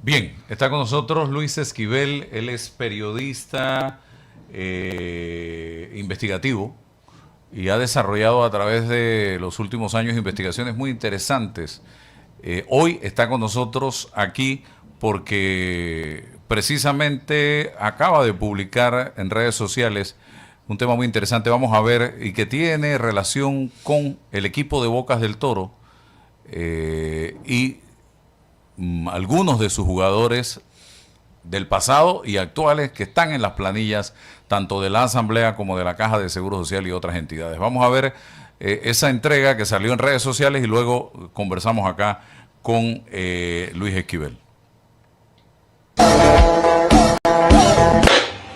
Bien, está con nosotros Luis Esquivel, él es periodista investigativo y ha desarrollado a través de los últimos años investigaciones muy interesantes. Hoy está con nosotros aquí porque precisamente acaba de publicar en redes sociales un tema muy interesante, vamos a ver, y que tiene relación con el equipo de Bocas del Toro y algunos de sus jugadores del pasado y actuales que están en las planillas tanto de la Asamblea como de la Caja de Seguro Social y otras entidades. Vamos a ver esa entrega que salió en redes sociales y luego conversamos acá con Luis Esquivel.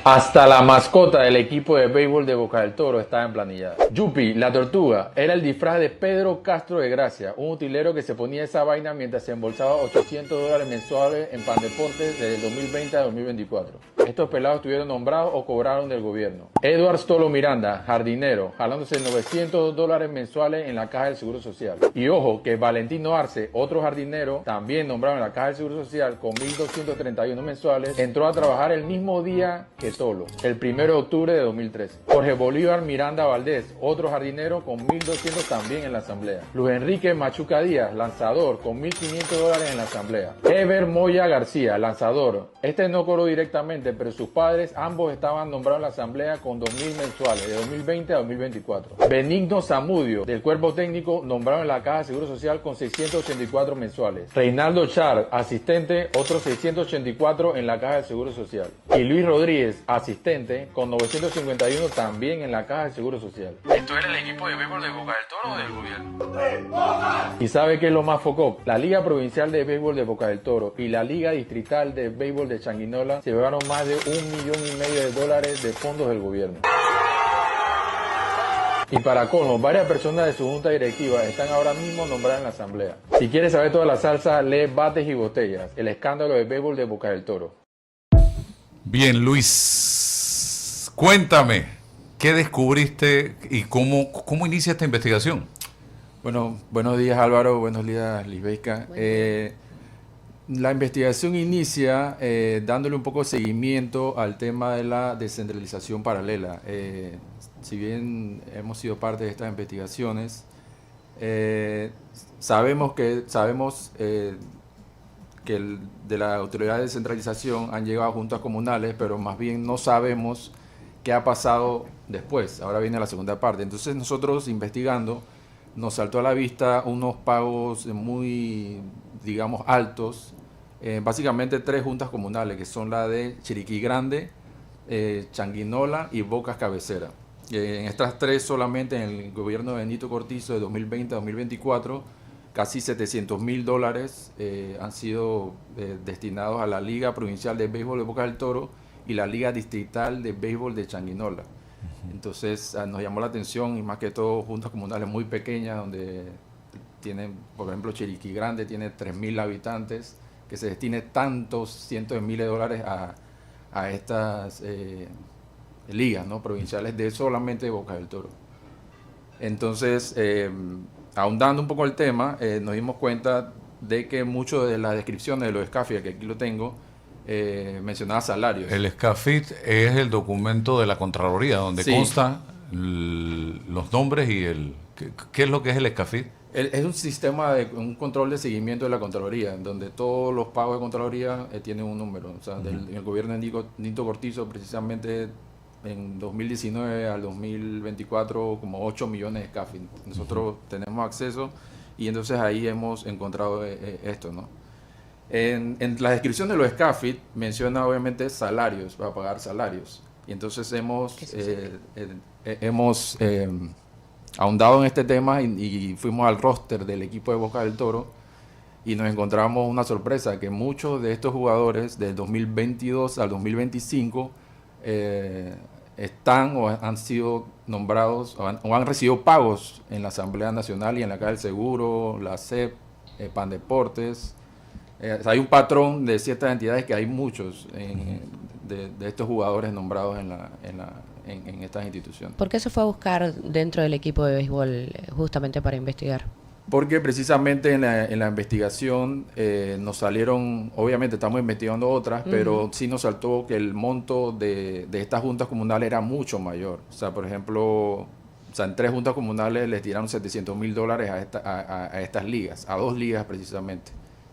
Hasta la mascota del equipo de béisbol de Boca del Toro está en planilla. Yupi, la tortuga, era el disfraz de Pedro Castro de Gracia, un utilero que se ponía esa vaina mientras se embolsaba $800 mensuales en Pandeportes desde el 2020 a 2024. Estos pelados estuvieron nombrados o cobraron del gobierno. Edward Stolo Miranda, jardinero, jalándose $900 mensuales en la Caja del Seguro Social. Y ojo, que Valentino Arce, otro jardinero, también nombrado en la Caja del Seguro Social con $1,231 mensuales, entró a trabajar el mismo día que Tolo, el 1 de octubre de 2013. Jorge Bolívar Miranda Valdés, otro jardinero con $1,200 también en la asamblea. Luis Enrique Machuca Díaz, lanzador, con $1,500 en la asamblea. Ever Moya García, lanzador. Este no cobró directamente, pero sus padres ambos estaban nombrados en la asamblea con $2,000 mensuales, de 2020 a 2024. Benigno Zamudio, del cuerpo técnico, nombrado en la Caja de Seguro Social con $684 mensuales. Reinaldo Char, asistente, otros $684 en la Caja de Seguro Social. Y Luis Rodríguez, asistente, con $951 también en la Caja de Seguro Social. ¿Esto era el equipo de béisbol de Boca del Toro o del gobierno? ¿Y sabe qué es lo más focop? La Liga Provincial de Béisbol de Boca del Toro y la Liga Distrital de Béisbol de Changuinola se llevaron más de $1,500,000 de fondos del gobierno. Y para colmo, varias personas de su junta directiva están ahora mismo nombradas en la asamblea. Si quieres saber toda la salsa, lee Bates y Botellas, el escándalo de béisbol de Boca del Toro. Bien, Luis, cuéntame, ¿qué descubriste y cómo inicia esta investigación? Bueno, buenos días Álvaro, buenos días Lisbeth. La investigación inicia dándole un poco de seguimiento al tema de la descentralización paralela. Si bien hemos sido parte de estas investigaciones, sabemos que de la autoridad de descentralización han llegado a juntas comunales, pero más bien no sabemos qué ha pasado después. Ahora viene la segunda parte. Entonces nosotros investigando nos saltó a la vista unos pagos muy, digamos, altos, básicamente 3 juntas comunales, que son la de Chiriquí Grande, Changuinola y Bocas Cabecera. En estas 3 solamente en el gobierno de Benito Cortizo de 2020 a 2024, casi $700,000 han sido destinados a la Liga Provincial de Béisbol de Boca del Toro y la Liga Distrital de Béisbol de Changuinola. Entonces nos llamó la atención, y más que todo juntas comunales muy pequeñas, donde tienen, por ejemplo, Chiriquí Grande tiene 3,000 habitantes, que se destine tantos cientos de miles de dólares a estas ligas, ¿no?, provinciales de solamente Boca del Toro. Entonces, ahondando un poco el tema, nos dimos cuenta de que mucho de las descripciones de los SCAFID, que aquí lo tengo, mencionaba salarios. El SCAFID es el documento de la Contraloría, donde constan los nombres y ¿Qué es lo que es el SCAFID? Es un sistema un control de seguimiento de la Contraloría, donde todos los pagos de Contraloría tienen un número. O sea, en el gobierno de Nito Cortizo, precisamente en 2019 al 2024, como 8 millones de SCAFID. Nosotros tenemos acceso y entonces ahí hemos encontrado esto, ¿no? En la descripción de los SCAFID menciona obviamente salarios, para pagar salarios. Y entonces hemos ahondado en este tema y fuimos al roster del equipo de Boca del Toro y nos encontramos una sorpresa, que muchos de estos jugadores del 2022 al 2025 están o han sido nombrados o han recibido pagos en la Asamblea Nacional y en la Caja del Seguro, la CEP, Pandeportes. Hay un patrón de ciertas entidades que hay muchos de estos jugadores nombrados en estas instituciones. ¿Por qué se fue a buscar dentro del equipo de béisbol justamente para investigar? Porque precisamente en la investigación nos salieron, obviamente estamos investigando otras, pero sí nos saltó que el monto de estas juntas comunales era mucho mayor. O sea, por ejemplo, o sea, en 3 juntas comunales les tiraron $700,000 a estas ligas, a 2 ligas precisamente.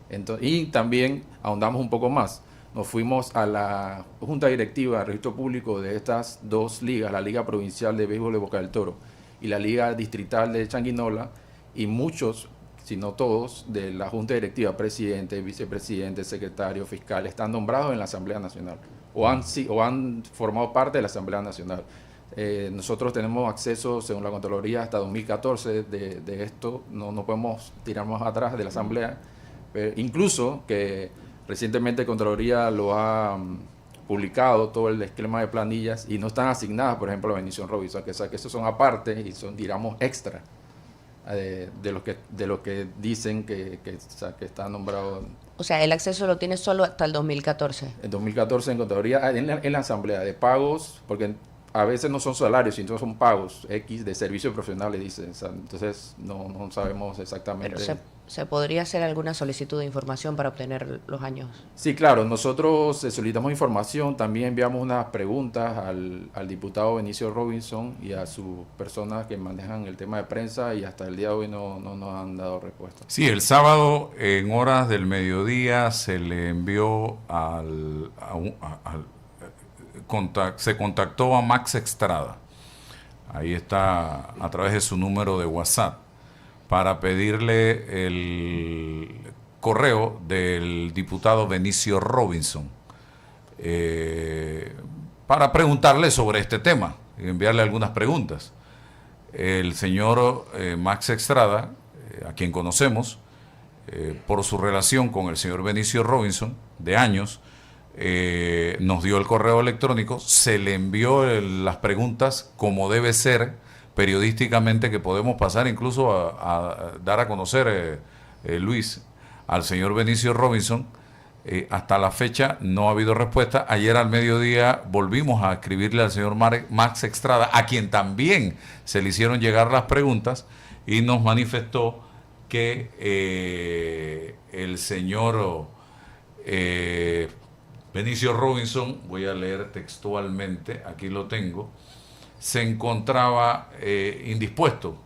Entonces, y también ahondamos un poco más. Nos fuimos a la junta directiva, registro público de estas 2 ligas, la Liga Provincial de Béisbol de Boca del Toro y la Liga Distrital de Changuinola, y muchos, si no todos, de la junta directiva, presidente, vicepresidente, secretario, fiscal, están nombrados en la Asamblea Nacional o han formado parte de la Asamblea Nacional. Nosotros tenemos acceso, según la Contraloría, hasta 2014 de esto, no podemos tirar más atrás de la Asamblea, incluso que recientemente Contraloría lo ha publicado todo el esquema de planillas y no están asignadas, por ejemplo, a Benicio Robinson, que esos son aparte y son, digamos, extra de lo que dicen que está nombrado. O sea, el acceso lo tiene solo hasta el 2014. En 2014 en Contraloría, en la Asamblea de pagos, porque a veces no son salarios, sino son pagos X de servicios profesionales, dicen. O sea, entonces no sabemos exactamente. Pero se podría hacer alguna solicitud de información para obtener los años. Sí, claro, nosotros solicitamos información, también enviamos unas preguntas al diputado Benicio Robinson y a sus personas que manejan el tema de prensa, y hasta el día de hoy no nos han dado respuesta. Sí, el sábado en horas del mediodía se le envió se contactó a Max Estrada, ahí está a través de su número de WhatsApp, para pedirle el correo del diputado Benicio Robinson, para preguntarle sobre este tema y enviarle algunas preguntas. El señor Max Estrada, a quien conocemos por su relación con el señor Benicio Robinson de años, nos dio el correo electrónico, se le envió las preguntas como debe ser periodísticamente, que podemos pasar incluso a dar a conocer, Luis, al señor Benicio Robinson. Hasta la fecha no ha habido respuesta. Ayer al mediodía volvimos a escribirle al señor Max Estrada, a quien también se le hicieron llegar las preguntas, y nos manifestó que el señor Benicio Robinson, voy a leer textualmente, aquí lo tengo, se encontraba indispuesto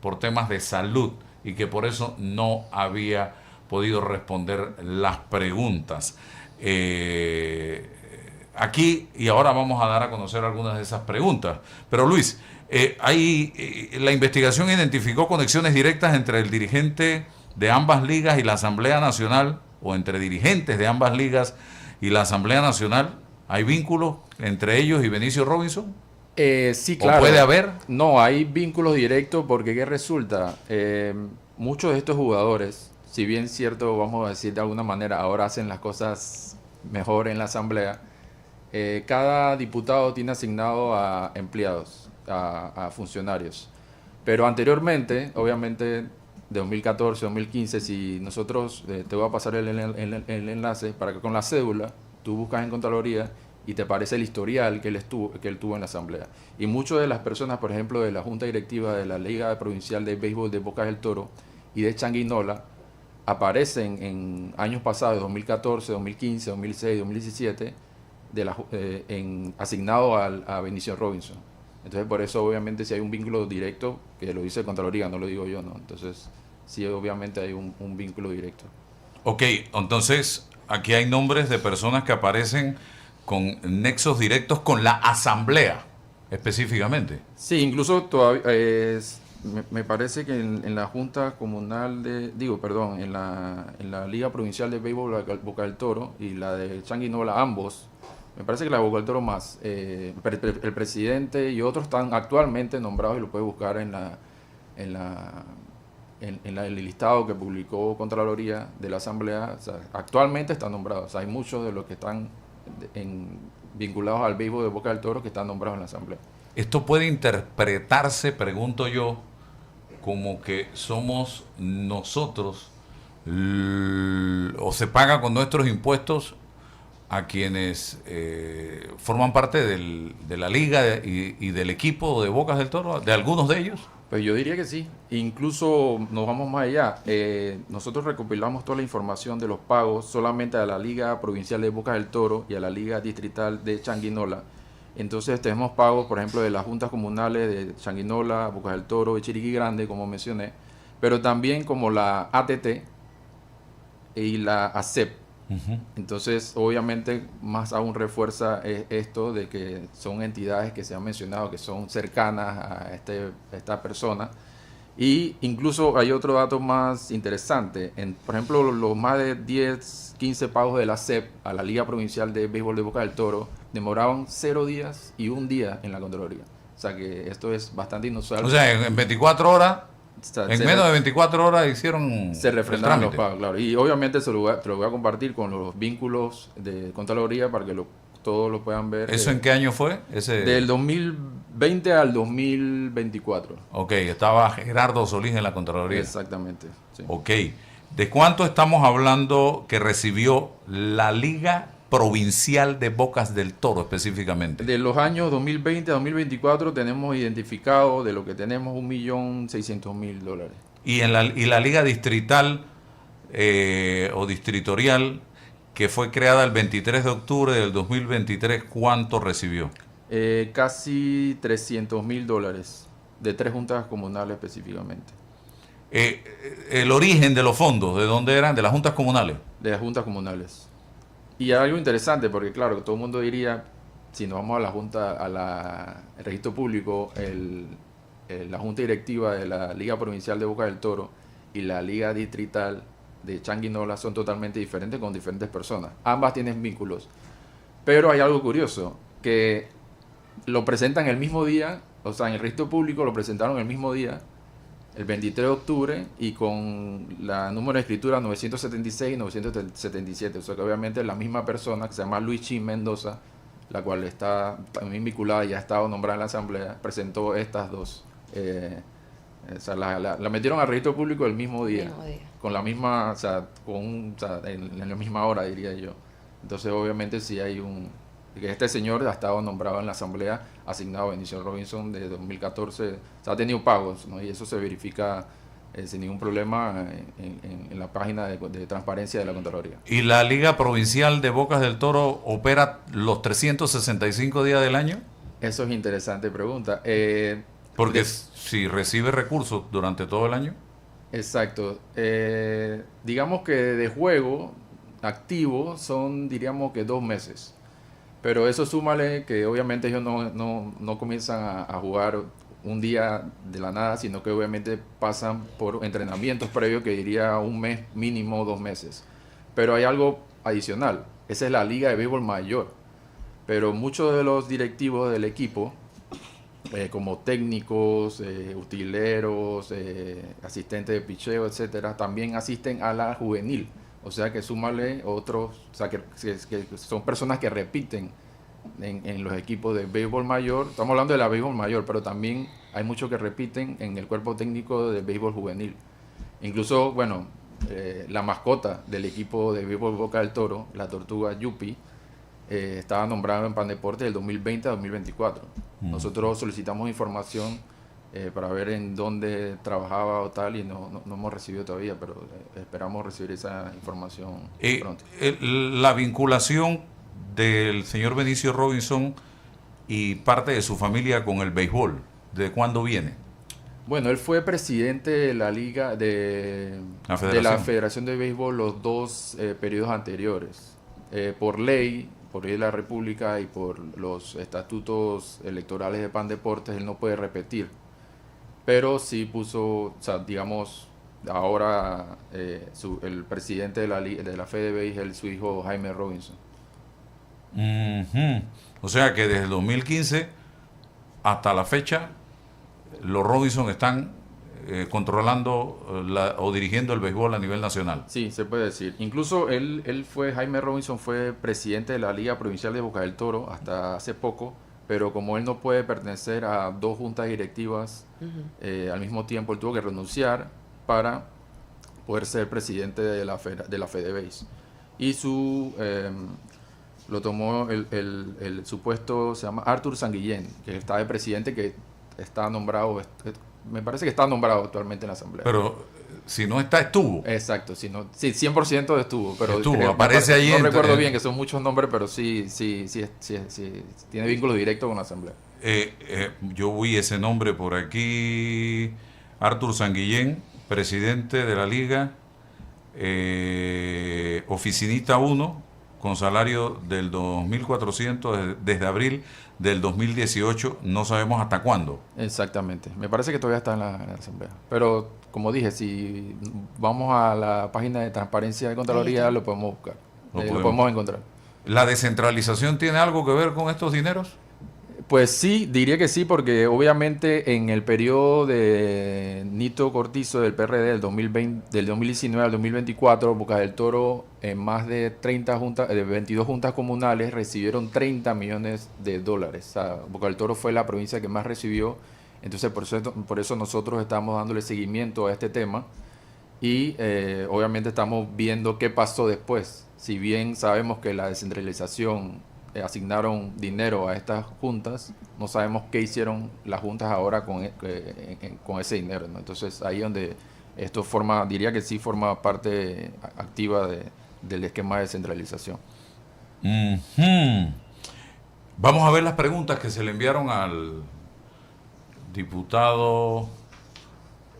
por temas de salud y que por eso no había podido responder las preguntas. Aquí y ahora vamos a dar a conocer algunas de esas preguntas. Pero Luis, la investigación identificó conexiones directas entre el dirigente de ambas ligas y la Asamblea Nacional, o entre dirigentes de ambas ligas y la Asamblea Nacional. ¿Hay vínculos entre ellos y Benicio Robinson? Sí, claro. ¿O puede haber? No, hay vínculos directos, porque ¿qué resulta? Muchos de estos jugadores, si bien cierto, vamos a decir de alguna manera, ahora hacen las cosas mejor en la Asamblea, cada diputado tiene asignado a empleados, a funcionarios. Pero anteriormente, obviamente, de 2014, 2015, si nosotros, te voy a pasar el enlace para que con la cédula tú buscas en Contraloría y te aparece el historial que él tuvo en la Asamblea. Y muchas de las personas, por ejemplo, de la Junta Directiva de la Liga Provincial de Béisbol de Boca del Toro y de Changuinola, aparecen en años pasados, 2014, 2015, 2006, 2017, asignado a Benicio Robinson. Entonces, por eso, obviamente, si hay un vínculo directo, que lo dice Contraloría, no lo digo yo, ¿no? Entonces, sí, obviamente hay un vínculo directo. Ok, entonces, aquí hay nombres de personas que aparecen con nexos directos con la Asamblea, específicamente. Sí, incluso todavía me parece que en la Junta Comunal en la Liga Provincial de Béisbol Boca del Toro y la de Changuinola, ambos, me parece que la de Boca del Toro más, el presidente y otros están actualmente nombrados, y lo puede buscar en el listado que publicó Contraloría de la Asamblea. O sea, actualmente están nombrados. O sea, hay muchos de los que están vinculados al béisbol de Boca del Toro que están nombrados en la Asamblea. Esto puede interpretarse, pregunto yo, como que somos nosotros, o se paga con nuestros impuestos a quienes forman parte de la liga y del equipo de Bocas del Toro, de algunos de ellos. Pues yo diría que sí. Incluso nos vamos más allá. Nosotros recopilamos toda la información de los pagos solamente a la Liga Provincial de Bocas del Toro y a la Liga Distrital de Changuinola. Entonces tenemos pagos, por ejemplo, de las juntas comunales de Changuinola, Bocas del Toro y Chiriquí Grande, como mencioné, pero también como la ATT y la ACEP. Entonces, obviamente, más aún refuerza esto de que son entidades que se han mencionado, que son cercanas a esta persona. Y incluso hay otro dato más interesante. Por ejemplo, los más de 10, 15 pagos de la CEP a la Liga Provincial de Béisbol de Boca del Toro demoraban 0 días y 1 día en la Contraloría. O sea que esto es bastante inusual. O sea, en 24 horas, O sea, en menos de 24 horas hicieron se el refrendaron los trámite. pagos, claro. Y obviamente te lo voy a compartir con los vínculos de Contraloría para que todos lo puedan ver. ¿Eso en qué año fue? Del 2020 al 2024. Ok, estaba Gerardo Solís en la Contraloría. Exactamente. Sí. Ok. ¿De cuánto estamos hablando que recibió la Liga Provincial de Bocas del Toro específicamente? De los años 2020 a 2024 tenemos identificado, de lo que tenemos, $1.600.000. Y la Liga Distrital o Distritorial, que fue creada el 23 de octubre del 2023, ¿cuánto recibió? Casi $300.000, de 3 juntas comunales específicamente. El origen de los fondos, ¿de dónde eran? De las juntas comunales. De las juntas comunales. Y algo interesante, porque claro, todo el mundo diría, si nos vamos a la junta, el registro público, la junta directiva de la Liga Provincial de Boca del Toro y la Liga Distrital de Changuinola son totalmente diferentes con diferentes personas. Ambas tienen vínculos. Pero hay algo curioso, que lo presentan el mismo día, o sea, en el registro público lo presentaron el mismo día, el 23 de octubre, y con la número de escritura 976 y 977. O sea que obviamente la misma persona, que se llama Luis Chin Mendoza, la cual está también vinculada y ha estado nombrada en la asamblea, presentó estas dos. O sea, la metieron al registro público el mismo día. Con la misma, o sea, en la misma hora, diría yo. Entonces obviamente sí hay que este señor ha estado nombrado en la asamblea, asignado a Benicio Robinson de 2014, o sea, ha tenido pagos, ¿no? Y eso se verifica sin ningún problema en la página de transparencia de la Contraloría. ¿Y la Liga Provincial de Bocas del Toro opera los 365 días del año? Eso es interesante pregunta. Porque si recibe recursos durante todo el año. Exacto. Digamos que de juego activo son, diríamos que 2 meses. Pero eso súmale que obviamente ellos no comienzan a jugar un día de la nada, sino que obviamente pasan por entrenamientos previos que diría 1 mes, mínimo 2 meses. Pero hay algo adicional. Esa es la Liga de Béisbol Mayor. Pero muchos de los directivos del equipo, como técnicos, utileros, asistentes de picheo, etcétera, también asisten a la juvenil. O sea que súmale otros, o sea que son personas que repiten en los equipos de béisbol mayor. Estamos hablando de la béisbol mayor, pero también hay muchos que repiten en el cuerpo técnico de béisbol juvenil. Incluso, bueno, la mascota del equipo de béisbol Boca del Toro, la tortuga Yupi, estaba nombrado en Pandeporte del 2020 a 2024. Nosotros solicitamos información para ver en dónde trabajaba o tal, y no hemos recibido todavía, pero esperamos recibir esa información pronto. La vinculación del señor Benicio Robinson y parte de su familia con el béisbol, ¿de cuándo viene? Bueno, él fue presidente de la Liga de la Federación de Béisbol los 2 periodos anteriores. Por ley de la República y por los estatutos electorales de Pandeportes, él no puede repetir. Pero sí puso, o sea, digamos, ahora el presidente de la FedeBéis es su hijo Jaime Robinson. O sea que desde el 2015 hasta la fecha, los Robinson están controlando o dirigiendo el béisbol a nivel nacional. Sí, se puede decir. Incluso Jaime Robinson fue presidente de la Liga Provincial de Boca del Toro hasta hace poco, pero como él no puede pertenecer a 2 juntas directivas al mismo tiempo, él tuvo que renunciar para poder ser presidente de la FedeBéis. Y lo tomó su puesto, se llama Arthur Sanguillén, que está de presidente, que está nombrado Me parece que está nombrado actualmente en la Asamblea. Pero si no está, estuvo. Exacto, si no, sí, 100% estuvo. Pero Estuvo, aparece ahí. No recuerdo bien, que son muchos nombres, pero sí, tiene vínculo directo con la Asamblea. Yo vi ese nombre por aquí. Arthur Sanguillén, presidente de la Liga, oficinista 1, con salario del 2.400 desde abril del 2018, no sabemos hasta cuándo. Exactamente, me parece que todavía está en la Asamblea. Pero, como dije, si vamos a la página de Transparencia de Contraloría, lo podemos buscar, lo podemos encontrar. ¿La descentralización tiene algo que ver con estos dineros? Pues sí, diría que sí, porque obviamente en el periodo de Nito Cortizo del PRD del 2019 al 2024, Bocas del Toro en más de 22 juntas comunales recibieron 30 millones de dólares. O sea, Bocas del Toro fue la provincia que más recibió, entonces por eso nosotros estamos dándole seguimiento a este tema y obviamente estamos viendo qué pasó después. Si bien sabemos que la descentralización asignaron dinero a estas juntas, no sabemos qué hicieron las juntas ahora con ese dinero, ¿no? Entonces ahí donde esto diría que sí forma parte activa del esquema de descentralización. Vamos a ver las preguntas que se le enviaron al diputado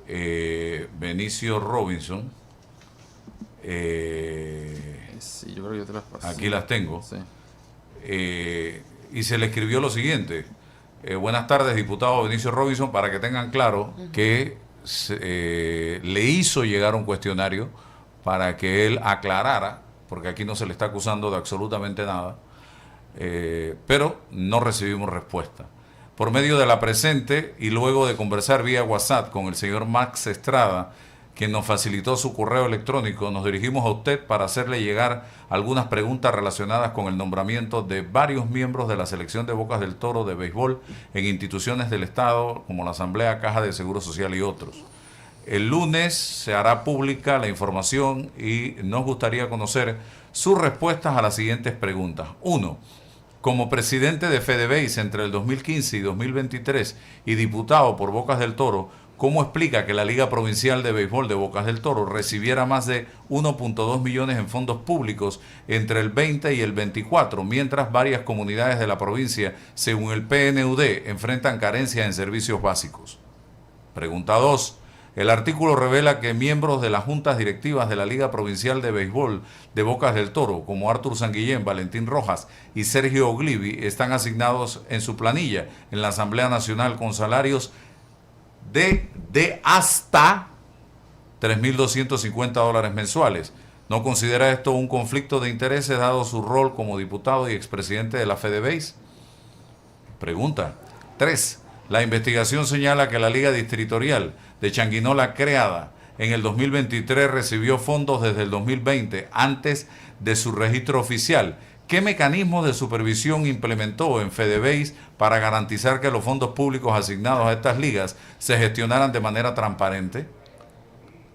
Benicio Robinson. Sí, yo creo que yo te las pasé. Aquí las tengo. Sí. Y se le escribió lo siguiente: buenas tardes, diputado Benicio Robinson, para que tengan claro que le hizo llegar un cuestionario para que él aclarara, porque aquí no se le está acusando de absolutamente nada, pero no recibimos respuesta. Por medio de la presente y luego de conversar vía WhatsApp con el señor Max Estrada, quien nos facilitó su correo electrónico, nos dirigimos a usted para hacerle llegar algunas preguntas relacionadas con el nombramiento de varios miembros de la selección de Bocas del Toro de béisbol en instituciones del Estado como la Asamblea, Caja de Seguro Social y otros. El lunes se hará pública la información y nos gustaría conocer sus respuestas a las siguientes preguntas. 1. Como presidente de FedeBase entre el 2015 y 2023 y diputado por Bocas del Toro, ¿cómo explica que la Liga Provincial de Béisbol de Bocas del Toro recibiera más de 1.2 millones en fondos públicos entre el 20 y el 24, mientras varias comunidades de la provincia, según el PNUD, enfrentan carencias en servicios básicos? Pregunta 2. El artículo revela que miembros de las juntas directivas de la Liga Provincial de Béisbol de Bocas del Toro, como Arthur Sanguillén, Valentín Rojas y Sergio Oglivi, están asignados en su planilla en la Asamblea Nacional con salarios de hasta $3.250 mensuales. ¿No considera esto un conflicto de intereses dado su rol como diputado y expresidente de la FedeBase? Pregunta 3. La investigación señala que la Liga Distritorial de Changuinola, creada en el 2023, recibió fondos desde el 2020, antes de su registro oficial. ¿Qué mecanismos de supervisión implementó en FedeBase para garantizar que los fondos públicos asignados a estas ligas se gestionaran de manera transparente?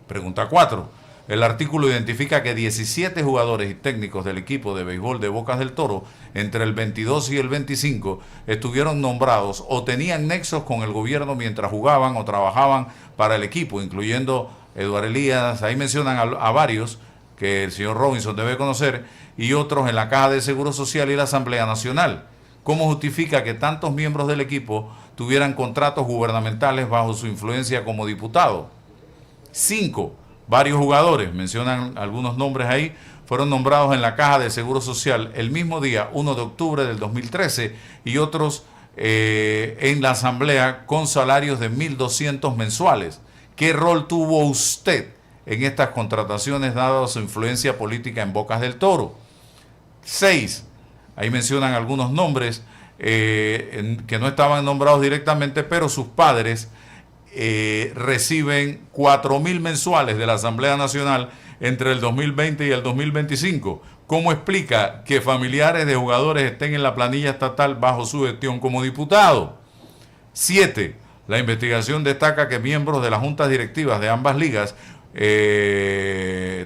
Pregunta 4. El artículo identifica que 17 jugadores y técnicos del equipo de béisbol de Bocas del Toro entre el 22 y el 25 estuvieron nombrados o tenían nexos con el gobierno mientras jugaban o trabajaban para el equipo, incluyendo Eduardo Elías. Ahí mencionan a varios que el señor Robinson debe conocer, y otros en la Caja de Seguro Social y la Asamblea Nacional. ¿Cómo justifica que tantos miembros del equipo tuvieran contratos gubernamentales bajo su influencia como diputado? 5. Varios jugadores, mencionan algunos nombres ahí, fueron nombrados en la Caja de Seguro Social el mismo día, 1 de octubre del 2013, y otros en la Asamblea con salarios de 1.200 mensuales. ¿Qué rol tuvo usted en estas contrataciones dada su influencia política en Bocas del Toro? 6. Ahí mencionan algunos nombres que no estaban nombrados directamente, pero sus padres reciben 4.000 mensuales de la Asamblea Nacional entre el 2020 y el 2025. ¿Cómo explica que familiares de jugadores estén en la planilla estatal bajo su gestión como diputado? 7. La investigación destaca que miembros de las juntas directivas de ambas ligas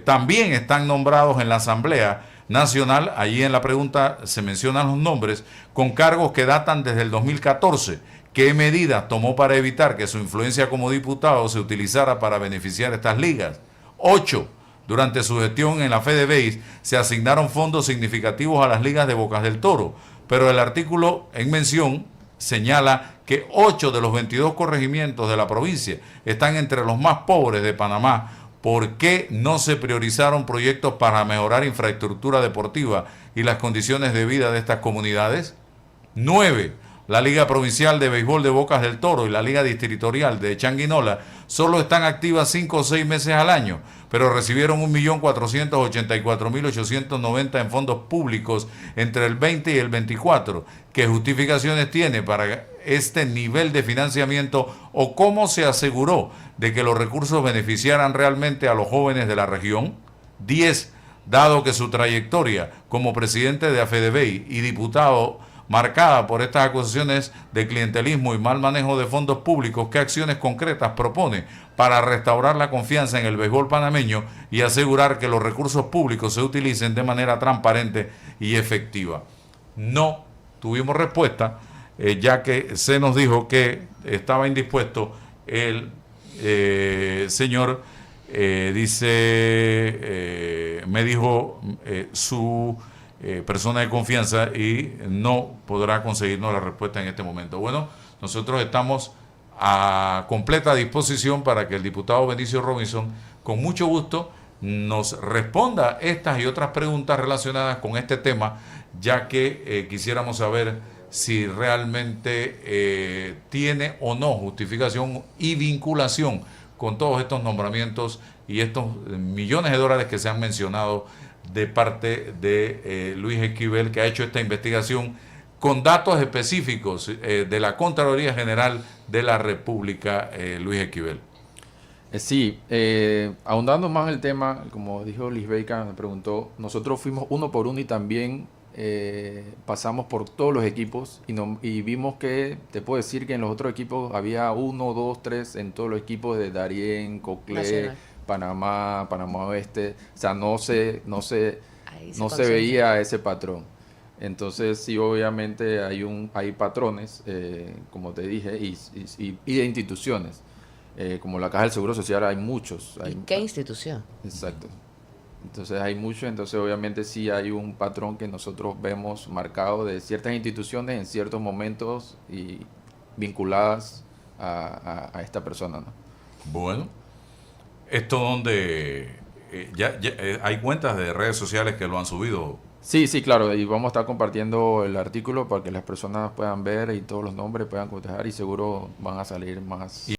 también están nombrados en la Asamblea Nacional. Allí en la pregunta se mencionan los nombres con cargos que datan desde el 2014. ¿Qué medidas tomó para evitar que su influencia como diputado se utilizara para beneficiar estas ligas? 8. Durante su gestión en la FedeBase se asignaron fondos significativos a las ligas de Bocas del Toro, pero el artículo en mención señala que 8 de los 22 corregimientos de la provincia están entre los más pobres de Panamá. ¿Por qué no se priorizaron proyectos para mejorar infraestructura deportiva y las condiciones de vida de estas comunidades? 9. La Liga Provincial de Béisbol de Bocas del Toro y la Liga Distritorial de Changuinola solo están activas 5 o 6 meses al año, pero recibieron 1.484.890 en fondos públicos entre el 20 y el 24. ¿Qué justificaciones tiene para este nivel de financiamiento o cómo se aseguró de que los recursos beneficiaran realmente a los jóvenes de la región? 10. Dado que su trayectoria como presidente de AFEDEBEI y diputado marcada por estas acusaciones de clientelismo y mal manejo de fondos públicos, ¿qué acciones concretas propone para restaurar la confianza en el béisbol panameño y asegurar que los recursos públicos se utilicen de manera transparente y efectiva? No tuvimos respuesta, ya que se nos dijo que estaba indispuesto el señor, me dijo su persona de confianza y no podrá conseguirnos la respuesta en este momento. Bueno, nosotros estamos a completa disposición para que el diputado Benicio Robinson, con mucho gusto, nos responda estas y otras preguntas relacionadas con este tema, ya que quisiéramos saber si realmente tiene o no justificación y vinculación con todos estos nombramientos y estos millones de dólares que se han mencionado de parte de Luis Esquivel, que ha hecho esta investigación con datos específicos de la Contraloría General de la República, Luis Esquivel. Sí, ahondando más el tema, como dijo Lisbeth, me preguntó, nosotros fuimos uno por uno y también pasamos por todos los equipos y vimos que, te puedo decir que en los otros equipos había 1, 2, 3 en todos los equipos de Darién, Coclé, Panamá, Panamá Oeste, o sea, no se veía ese patrón. Entonces sí, obviamente hay patrones, como te dije, y de instituciones, como la Caja del Seguro Social hay muchos. ¿Y qué institución? Exacto. Entonces hay mucho, entonces obviamente sí hay un patrón que nosotros vemos marcado de ciertas instituciones en ciertos momentos y vinculadas a esta persona, ¿no? Bueno, esto donde hay cuentas de redes sociales que lo han subido. Sí, claro, y vamos a estar compartiendo el artículo para que las personas puedan ver y todos los nombres puedan cotejar y seguro van a salir más.